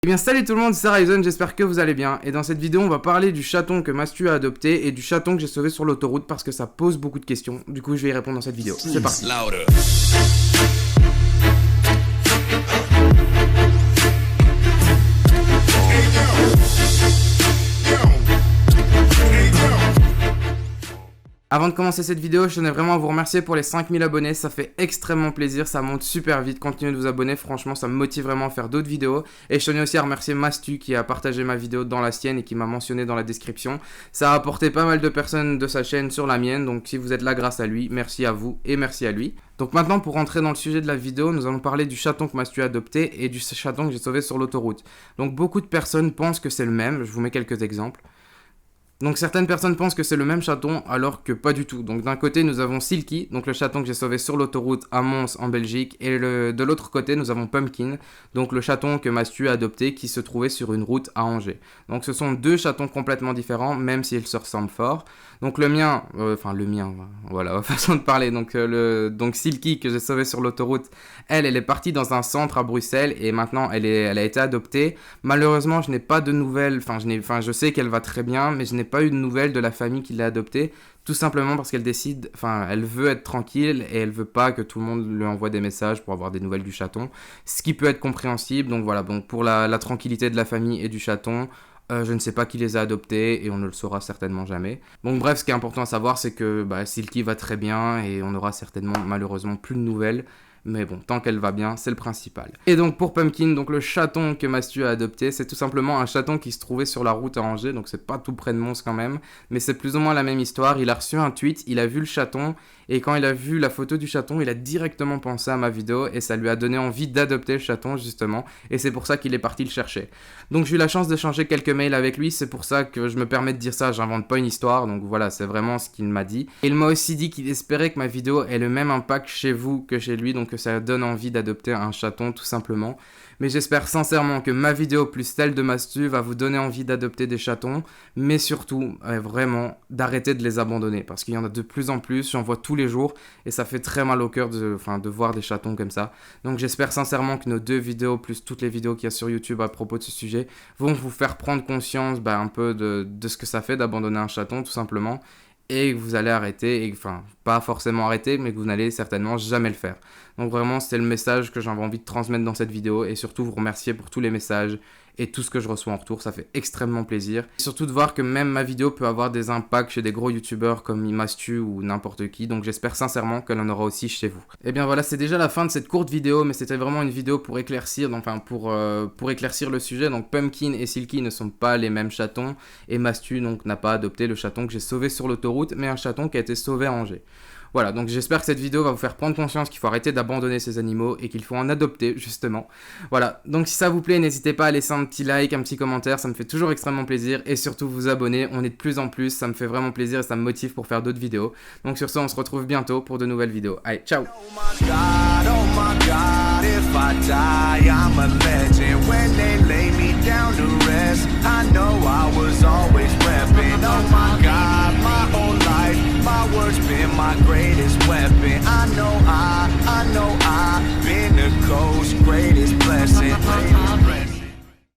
Eh bien salut tout le monde, c'est Ryzen, j'espère que vous allez bien. Et dans cette vidéo on va parler du chaton que Mastu a adopté et du chaton que j'ai sauvé sur l'autoroute parce que ça pose beaucoup de questions. Du coup je vais y répondre dans cette vidéo, c'est parti. Avant de commencer cette vidéo, je tenais vraiment à vous remercier pour les 5000 abonnés, ça fait extrêmement plaisir, ça monte super vite, continuez de vous abonner, franchement ça me motive vraiment à faire d'autres vidéos. Et je tenais aussi à remercier Mastu qui a partagé ma vidéo dans la sienne et qui m'a mentionné dans la description. Ça a apporté pas mal de personnes de sa chaîne sur la mienne, donc si vous êtes là grâce à lui, merci à vous et merci à lui. Donc maintenant pour rentrer dans le sujet de la vidéo, nous allons parler du chaton que Mastu a adopté et du chaton que j'ai sauvé sur l'autoroute. Donc beaucoup de personnes pensent que c'est le même, je vous mets quelques exemples. Donc certaines personnes pensent que c'est le même chaton alors que pas du tout. Donc d'un côté nous avons Silky, donc le chaton que j'ai sauvé sur l'autoroute à Mons en Belgique. Et de l'autre côté nous avons Pumpkin, donc le chaton que Mastu a adopté qui se trouvait sur une route à Angers. Donc ce sont deux chatons complètement différents même s'ils se ressemblent fort. Donc le mien, voilà, façon de parler. Donc Silky que j'ai sauvé sur l'autoroute, elle est partie dans un centre à Bruxelles et maintenant elle a été adoptée. Malheureusement je n'ai pas de nouvelles, je sais qu'elle va très bien mais je n'ai pas eu de nouvelles de la famille qui l'a adoptée, tout simplement parce qu'elle elle veut être tranquille et elle veut pas que tout le monde lui envoie des messages pour avoir des nouvelles du chaton, ce qui peut être compréhensible. Donc voilà, donc pour la tranquillité de la famille et du chaton, je ne sais pas qui les a adoptés et on ne le saura certainement jamais. Donc bref, ce qui est important à savoir, c'est que Silky va très bien et on aura certainement malheureusement plus de nouvelles. Mais bon, tant qu'elle va bien, c'est le principal. Et donc pour Pumpkin, donc le chaton que Mastu a adopté, c'est tout simplement un chaton qui se trouvait sur la route à Angers, donc c'est pas tout près de Mons quand même, mais c'est plus ou moins la même histoire. Il a reçu un tweet, il a vu le chaton, et quand il a vu la photo du chaton, il a directement pensé à ma vidéo, et ça lui a donné envie d'adopter le chaton justement, et c'est pour ça qu'il est parti le chercher. Donc j'ai eu la chance d'échanger quelques mails avec lui, c'est pour ça que je me permets de dire ça, j'invente pas une histoire, donc voilà, c'est vraiment ce qu'il m'a dit. Et il m'a aussi dit qu'il espérait que ma vidéo ait le même impact chez vous que chez lui, donc que ça donne envie d'adopter un chaton tout simplement. Mais j'espère sincèrement que ma vidéo plus celle de Mastu va vous donner envie d'adopter des chatons, mais surtout vraiment d'arrêter de les abandonner parce qu'il y en a de plus en plus, j'en vois tous les jours et ça fait très mal au cœur de voir des chatons comme ça. Donc j'espère sincèrement que nos deux vidéos plus toutes les vidéos qu'il y a sur YouTube à propos de ce sujet vont vous faire prendre conscience un peu de ce que ça fait d'abandonner un chaton tout simplement. Et que vous allez arrêter, pas forcément arrêter, mais que vous n'allez certainement jamais le faire. Donc vraiment, c'est le message que j'avais envie de transmettre dans cette vidéo, et surtout vous remercier pour tous les messages et tout ce que je reçois en retour, ça fait extrêmement plaisir. Et surtout de voir que même ma vidéo peut avoir des impacts chez des gros youtubeurs comme Mastu ou n'importe qui, donc j'espère sincèrement qu'elle en aura aussi chez vous. Et bien voilà, c'est déjà la fin de cette courte vidéo, mais c'était vraiment une vidéo pour éclaircir, pour éclaircir le sujet. Donc Pumpkin et Silky ne sont pas les mêmes chatons, et Mastu donc n'a pas adopté le chaton que j'ai sauvé sur l'autoroute, mais un chaton qui a été sauvé à Angers. Voilà, donc j'espère que cette vidéo va vous faire prendre conscience qu'il faut arrêter d'abandonner ces animaux et qu'il faut en adopter, justement. Voilà, donc si ça vous plaît, n'hésitez pas à laisser un petit like, un petit commentaire, ça me fait toujours extrêmement plaisir. Et surtout vous abonner, on est de plus en plus, ça me fait vraiment plaisir et ça me motive pour faire d'autres vidéos. Donc sur ce, on se retrouve bientôt pour de nouvelles vidéos. Allez, ciao! Oh my God,